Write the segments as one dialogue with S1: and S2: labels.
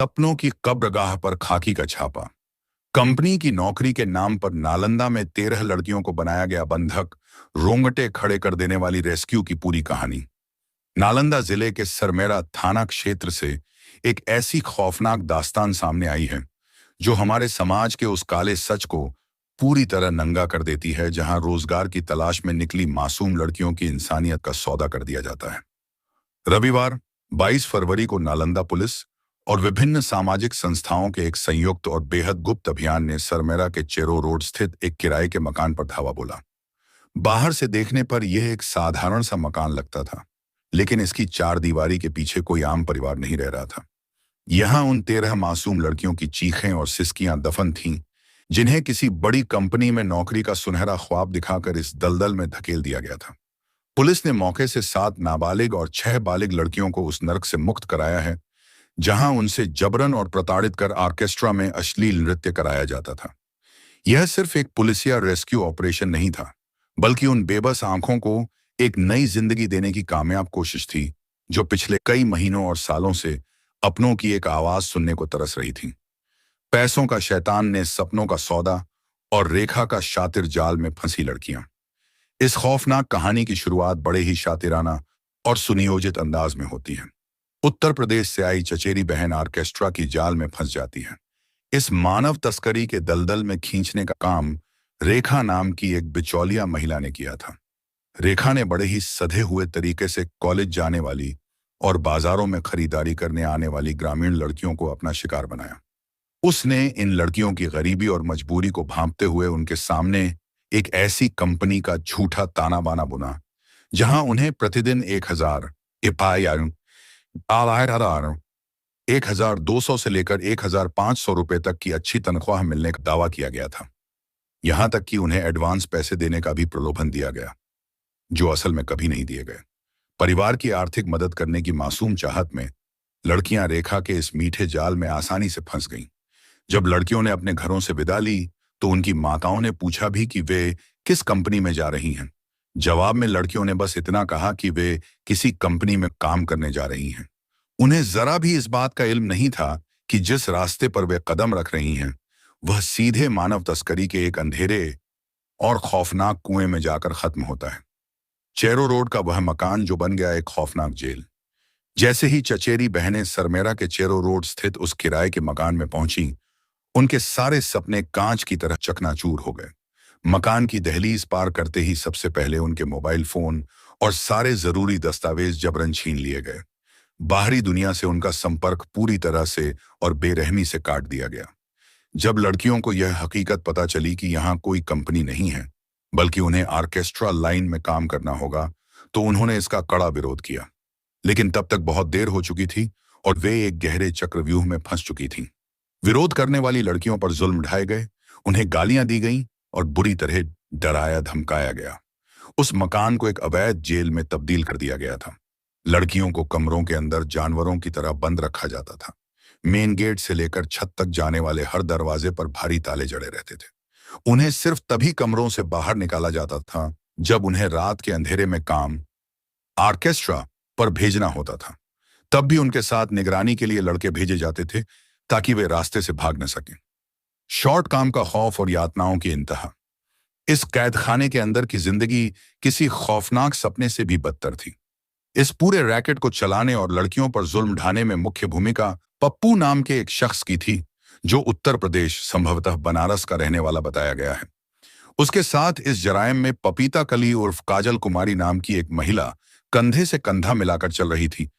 S1: सपनों की कब्रगाह पर खाकी का छापा। कंपनी की नौकरी के नाम पर नालंदा में 13 लड़कियों को बनाया गया बंधक। रोंगटे खड़े कर देने वाली रेस्क्यू की पूरी कहानी। नालंदा जिले के सरमेरा थाना क्षेत्र से एक ऐसी खौफनाक दास्तान सामने आई है जो हमारे समाज के उस काले सच को पूरी तरह नंगा कर देती है, जहां रोजगार की तलाश में निकली मासूम लड़कियों की इंसानियत का सौदा कर दिया जाता है। रविवार 22 फरवरी को नालंदा पुलिस और विभिन्न सामाजिक संस्थाओं के एक संयुक्त और बेहद गुप्त अभियान ने सरमेरा के चेरो रोड स्थित एक किराए के मकान पर धावा बोला। बाहर से देखने पर यह एक साधारण सा मकान लगता था, लेकिन इसकी चार दीवारी के पीछे कोई आम परिवार नहीं रह रहा था। यहाँ उन 13 मासूम लड़कियों की चीखें और सिसकियां दफन थीं, जिन्हें किसी बड़ी कंपनी में नौकरी का सुनहरा ख्वाब दिखाकर इस दलदल में धकेल दिया गया था। पुलिस ने मौके से 7 नाबालिग और 6 बालिग लड़कियों को उस नरक से मुक्त कराया है, जहां उनसे जबरन और प्रताड़ित कर ऑर्केस्ट्रा में अश्लील नृत्य कराया जाता था। यह सिर्फ एक पुलिसिया रेस्क्यू ऑपरेशन नहीं था, बल्कि उन बेबस आंखों को एक नई जिंदगी देने की कामयाब कोशिश थी, जो पिछले कई महीनों और सालों से अपनों की एक आवाज सुनने को तरस रही थी। पैसों का शैतान ने सपनों का सौदा और रेखा का शातिर जाल में फंसी लड़कियां। इस खौफनाक कहानी की शुरुआत बड़े ही शातिराना और सुनियोजित अंदाज में होती है। उत्तर प्रदेश से आई चचेरी बहन ऑर्केस्ट्रा की जाल में फंस जाती है। इस मानव तस्करी के दलदल में खींचने का काम रेखा नाम की एक बिचौलिया महिला ने किया था। रेखा ने बड़े ही सधे हुए तरीके से कॉलेज जाने वाली और बाजारों में खरीदारी करने आने वाली ग्रामीण लड़कियों को अपना शिकार बनाया। उसने इन लड़कियों की गरीबी और मजबूरी को भांपते हुए उनके सामने एक ऐसी कंपनी का झूठा ताना बाना बुना, जहां उन्हें प्रतिदिन 1,200 से लेकर 1,500 रुपए तक की अच्छी तनख्वाह मिलने का दावा किया गया था। यहां तक कि उन्हें एडवांस पैसे देने का भी प्रलोभन दिया गया, जो असल में कभी नहीं दिए गए। परिवार की आर्थिक मदद करने की मासूम चाहत में लड़कियां रेखा के इस मीठे जाल में आसानी से फंस गईं। जब लड़कियों ने अपने घरों से विदा ली, तो उनकी माताओं ने पूछा भी कि वे किस कंपनी में जा रही हैं। जवाब में लड़कियों ने बस इतना कहा कि वे किसी कंपनी में काम करने जा रही हैं। उन्हें जरा भी इस बात का इल्म नहीं था कि जिस रास्ते पर वे कदम रख रही हैं, वह सीधे मानव तस्करी के एक अंधेरे और खौफनाक कुएं में जाकर खत्म होता है। चेरो रोड का वह मकान जो बन गया एक खौफनाक जेल। जैसे ही चचेरी बहनें सरमेरा के चेरो रोड स्थित उस किराए के मकान में पहुंची, उनके सारे सपने कांच की तरह चकनाचूर हो गए। मकान की दहलीज पार करते ही सबसे पहले उनके मोबाइल फोन और सारे जरूरी दस्तावेज जबरन छीन लिए गए। बाहरी दुनिया से उनका संपर्क पूरी तरह से और बेरहमी से काट दिया गया। जब लड़कियों को यह हकीकत पता चली कि यहाँ कोई कंपनी नहीं है, बल्कि उन्हें ऑर्केस्ट्रा लाइन में काम करना होगा, तो उन्होंने इसका कड़ा विरोध किया। लेकिन तब तक बहुत देर हो चुकी थी और वे एक गहरे चक्रव्यूह में फंस चुकी थीं। विरोध करने वाली लड़कियों पर जुल्म ढाए गए, उन्हें गालियां दी गईं और बुरी तरह डराया धमकाया गया। उस मकान को एक अवैध जेल में तब्दील कर दिया गया था। लड़कियों को कमरों के अंदर जानवरों की तरह बंद रखा जाता था। मेन गेट से लेकर छत तक जाने वाले हर दरवाजे पर भारी ताले जड़े रहते थे। उन्हें सिर्फ तभी कमरों से बाहर निकाला जाता था जब उन्हें रात के अंधेरे में काम ऑर्केस्ट्रा पर भेजना होता था। तब भी उनके साथ निगरानी के लिए लड़के भेजे जाते थे, ताकि वे रास्ते से भाग न सकें। शॉर्ट काम का खौफ और यातनाओं की इंतहा। इस कैद खाने के अंदर की जिंदगी किसी खौफनाक सपने से भी बदतर थी। इस पूरे रैकेट को चलाने और लड़कियों पर जुल्म ढाने में मुख्य भूमिका पप्पू नाम के एक शख्स की थी, जो उत्तर प्रदेश, संभवतः बनारस का रहने वाला बताया गया है। उसके साथ इस जरायम में पपीता कली उर्फ काजल कुमारी नाम की एक महिला कंधे से कंधा मिलाकर चल रही थी।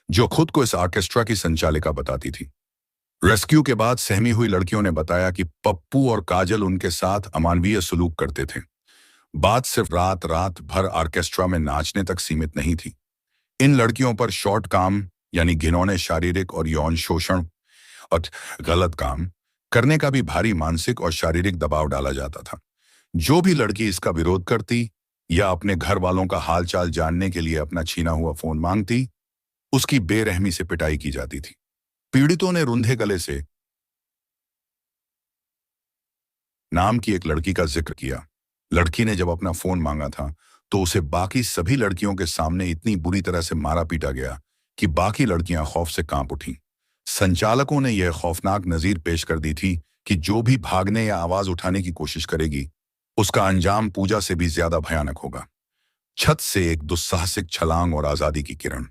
S1: जो खुद को इस ऑर्केस्ट्रा की संचालिका बताती थी। रेस्क्यू के बाद सहमी हुई लड़कियों ने बताया कि पप्पू और काजल उनके साथ अमानवीय सलूक करते थे। बात सिर्फ रात भर ऑर्केस्ट्रा में नाचने तक सीमित नहीं थी। इन लड़कियों पर शॉर्ट काम यानी घिनौने शारीरिक और यौन शोषण और गलत काम करने का भी भारी मानसिक और शारीरिक दबाव डाला जाता था। जो भी लड़की इसका विरोध करती या अपने घर वालों का हालचाल जानने के लिए अपना छीना हुआ फोन मांगती, उसकी बेरहमी से पिटाई की जाती थी। पीड़ितों ने रुंधे गले से नाम की एक लड़की का जिक्र किया। लड़की ने जब अपना फोन मांगा था, तो उसे बाकी सभी लड़कियों के सामने इतनी बुरी तरह से मारा पीटा गया कि बाकी लड़कियां खौफ से कांप उठीं। संचालकों ने यह खौफनाक नजीर पेश कर दी थी कि जो भी भागने या आवाज उठाने की कोशिश करेगी, उसका अंजाम पूजा से भी ज्यादा भयानक होगा। छत से एक दुस्साहसिक छलांग और आजादी की किरण।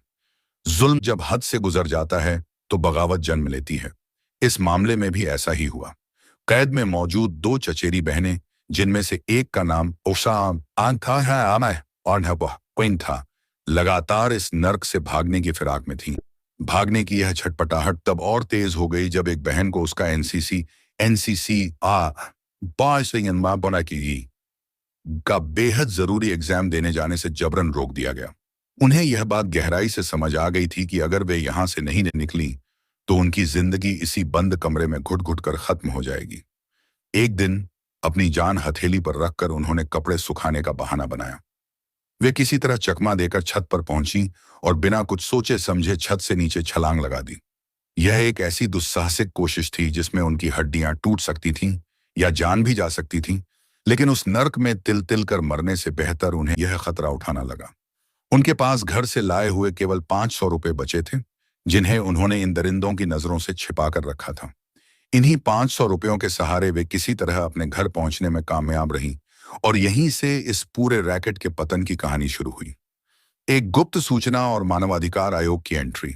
S1: जुल्म जब हद से गुजर जाता है तो बगावत जन्म लेती है। इस मामले में भी ऐसा ही हुआ। कैद में मौजूद दो चचेरी बहनें, जिनमें से एक का नाम ओशाम आन था है आमय और नबह क्वीन था, लगातार इस नर्क से भागने की फिराक में थीं। भागने की यह छटपटाहट तब और तेज हो गई जब एक बहन को उसका एनसीसी एनसीसी आ बना की का बेहद जरूरी एग्जाम देने जाने से जबरन रोक दिया गया। उन्हें यह बात गहराई से समझ आ गई थी कि अगर वे यहां से नहीं निकली तो उनकी जिंदगी इसी बंद कमरे में घुट घुट कर खत्म हो जाएगी। एक दिन अपनी जान हथेली पर रखकर उन्होंने कपड़े सुखाने का बहाना बनाया। वे किसी तरह चकमा देकर छत पर पहुंची और बिना कुछ सोचे समझे छत से नीचे छलांग लगा दी। यह एक ऐसी दुस्साहसिक कोशिश थी जिसमें उनकी हड्डियां टूट सकती थीं या जान भी जा सकती थी, लेकिन उस नर्क में तिल तिल कर मरने से बेहतर उन्हें यह खतरा उठाना लगा। उनके पास घर से लाए हुए केवल 500 रुपए बचे थे, जिन्हें उन्होंने इन दरिंदों की नजरों से छिपा कर रखा था। इन्हीं 500 रुपयों के सहारे वे किसी तरह अपने घर पहुंचने में कामयाब रहीं और यहीं से इस पूरे रैकेट के पतन की कहानी शुरू हुई। एक गुप्त सूचना और मानवाधिकार आयोग की एंट्री।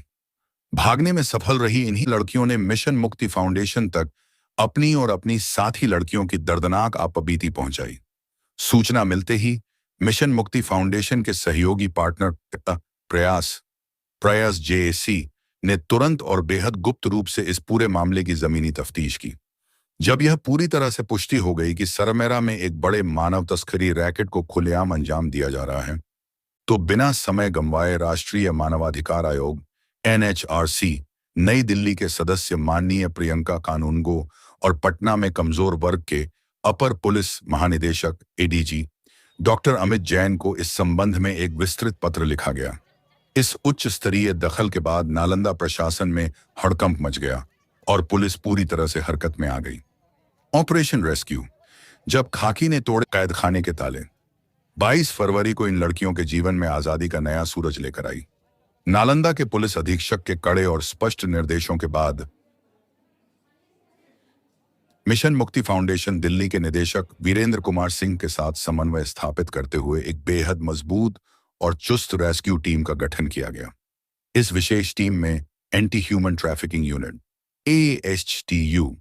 S1: भागने में सफल रही इन्हीं लड़कियों ने मिशन मुक्ति फाउंडेशन तक अपनी और अपनी साथी लड़कियों की दर्दनाक आपबीती पहुंचाई। सूचना मिलते ही मिशन मुक्ति फाउंडेशन के सहयोगी पार्टनर प्रयास प्रयास जेएसी ने तुरंत और बेहद गुप्त रूप से इस पूरे मामले की जमीनी तफ्तीश की। जब यह पूरी तरह से पुष्टि हो गई कि सरमेरा में एक बड़े मानव तस्करी रैकेट को खुलेआम अंजाम दिया जा रहा है, तो बिना समय गंवाए राष्ट्रीय मानवाधिकार आयोग एनएचआरसी, नई दिल्ली के सदस्य माननीय प्रियंका कानूनगो और पटना में कमजोर वर्ग के अपर पुलिस महानिदेशक एडीजी डॉक्टर अमित जैन को इस संबंध में एक विस्तृत पत्र लिखा गया। इस उच्च स्तरीय दखल के बाद नालंदा प्रशासन में हड़कंप मच गया और पुलिस पूरी तरह से हरकत में आ गई। Operation rescue. जब खाकी ने तोड़े कैद खाने के ताले, 22 फरवरी को इन लड़कियों के जीवन में आजादी का नया सूरज लेकर आई। नालंदा के पुलिस अधीक्षक के कड़े और स्पष्ट निर्देशों के बाद मिशन मुक्ति फाउंडेशन दिल्ली के निदेशक वीरेंद्र कुमार सिंह के साथ समन्वय स्थापित करते हुए एक बेहद मजबूत और चुस्त रेस्क्यू टीम का गठन किया गया। इस विशेष टीम में anti human trafficking unit AHTU,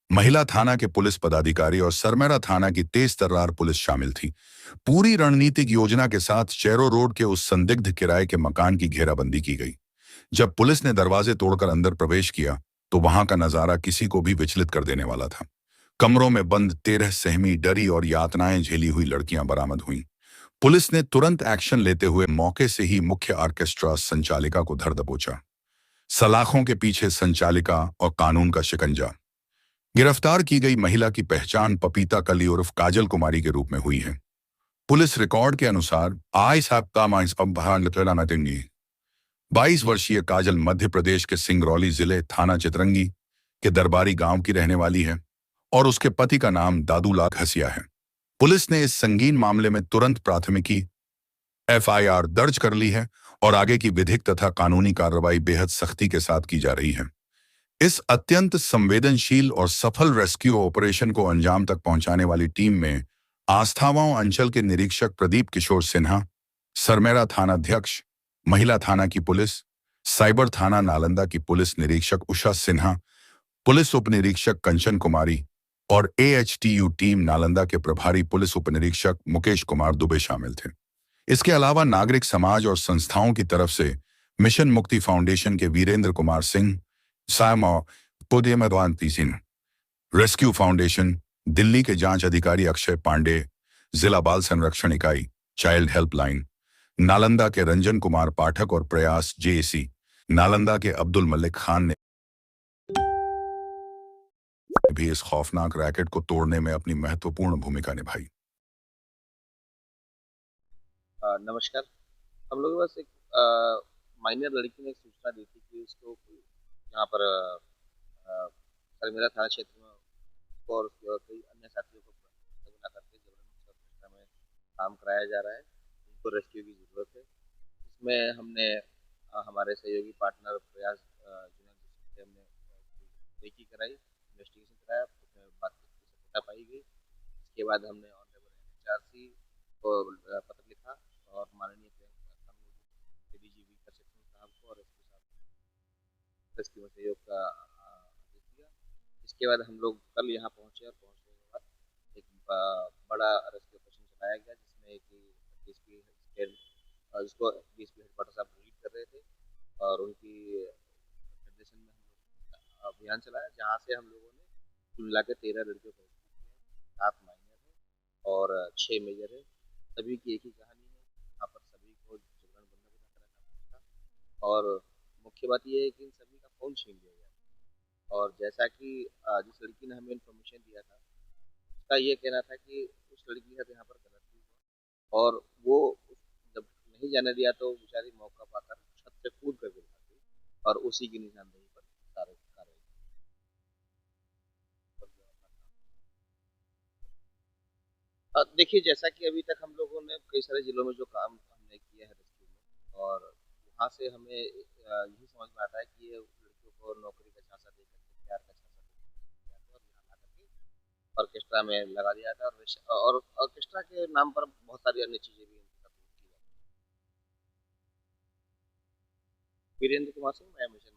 S1: महिला थाना के पुलिस पदाधिकारी और सरमेरा थाना की तेज तर्रार पुलिस शामिल थी। पूरी रणनीतिक योजना के साथ चेरो रोड के उस संदिग्ध किराए के मकान की घेराबंदी की गई। जब पुलिस ने दरवाजे तोड़कर अंदर प्रवेश किया तो वहां का नजारा किसी को भी विचलित कर देने वाला था। कमरों में बंद 13 सहमी, डरी और यातनाएं झेली हुई लड़कियां बरामद हुईं। पुलिस ने तुरंत एक्शन लेते हुए मौके से ही मुख्य ऑर्केस्ट्रा संचालिका को धर दबोचा। सलाखों के पीछे संचालिका और कानून का शिकंजा। गिरफ्तार की गई महिला की पहचान पपीता कली उर्फ काजल कुमारी के रूप में हुई है। पुलिस रिकॉर्ड के अनुसार 22 वर्षीय काजल मध्य प्रदेश के सिंगरौली जिले थाना चितरंगी के दरबारी गांव की रहने वाली है और उसके पति का नाम दादूलाल घसिया है। पुलिस ने इस संगीन मामले में तुरंत प्राथमिकी एफआईआर दर्ज कर ली है और आगे की विधिक तथा कानूनी कार्रवाई बेहद सख्ती के साथ की जा रही है। इस अत्यंत संवेदनशील और सफल रेस्क्यू ऑपरेशन को अंजाम तक पहुंचाने वाली टीम में आस्थावाओं अंचल के निरीक्षक प्रदीप किशोर सिन्हा, सरमेरा थानाध्यक्ष, महिला थाना की पुलिस, साइबर थाना नालंदा की पुलिस निरीक्षक उषा सिन्हा, पुलिस उप निरीक्षक कंचन कुमारी और एएचटीयू टीम नालंदा के प्रभारी पुलिस उप निरीक्षक मुकेश कुमार दुबे शामिल थे। इसके अलावा नागरिक समाज और संस्थाओं की तरफ से मिशन मुक्ति फाउंडेशन के वीरेंद्र कुमार सिंह, सायमा पुदेमद्वांती सिंह, रेस्क्यू फाउंडेशन दिल्ली के जांच अधिकारी अक्षय पांडे, जिला बाल संरक्षण इकाई चाइल्ड हेल्पलाइन नालंदा के रंजन कुमार पाठक और प्रयास जेएसी नालंदा के अब्दुल मलिक खान ने भी इस खौफनाक रैकेट को तोड़ने में अपनी महत्वपूर्ण भूमिका निभाई।
S2: नमस्कार। हम लोग के पास एक माइनर लड़की ने एक सूचना दी थी कि उसको यहाँ पर सरमेरा थाना क्षेत्र में उसको और कई अन्य साथियों को बुला करके जबरन में काम कराया जा रहा है। उनको रेस्क्यू की जरूरत है। इसमें हमने हमारे सहयोगी पार्टनर प्रयास जुनेद से हमने रेकी कराई, इन्वेस्टिगेशन कराया, उसमें बात सत्यता पाई गई। इसके बाद हमने ऑनरेबल एनएचआरसी को पत्र लिखा और माननीय कानून एडीजीपी कर सेक्शन साहब को और एसपी साहब इसकी सहयोग का आदेश दिया। इसके बाद हम लोग कल यहाँ पहुँचे और पहुँचने के बाद एक बड़ा रेस्क्यू ऑपरेशन चलाया गया, जिसमें कि डीएसपी जिसको डीएसपी हेडक्वार्टर साहब लीड कर रहे थे और उनकी निर्देशन में हम लोग अभियान चलाया, जहाँ से हम लोगों ने कुल मिला के 13 लड़कियों को 7 माइनर है और 6 मेजर है। सभी की एक ही कहानी है, यहाँ पर सभी को जबरन बंधक बना कर रखा था और मुख्य बात यह है कि इन सभी का फ़ोन छीन लिया गया। और जैसा कि जिस लड़की ने हमें इन्फॉर्मेशन दिया था, उसका ये कहना था कि उस लड़की के साथ यहाँ पर गलत भी हुआ और वो जब नहीं जाने दिया तो बेचारी मौका पाकर छत से कूद कर गिर गई और उसी की निशानदेही पर कार्रवाई देखिए, जैसा कि अभी तक हम लोगों ने कई सारे जिलों में जो काम हमने किया है रेस्क्यू में, और वहाँ से हमें यही समझ में आता है कि ये लड़कियों को नौकरी का झांसा दे करके, प्यार का झांसा दे करके और यहाँ ला करके ऑर्केस्ट्रा में लगा दिया था और ऑर्केस्ट्रा के नाम पर बहुत सारी अन्य चीजें भी इनके साथ की जाती हैं। वीरेंद्र कुमार सिंह, मैं मिशन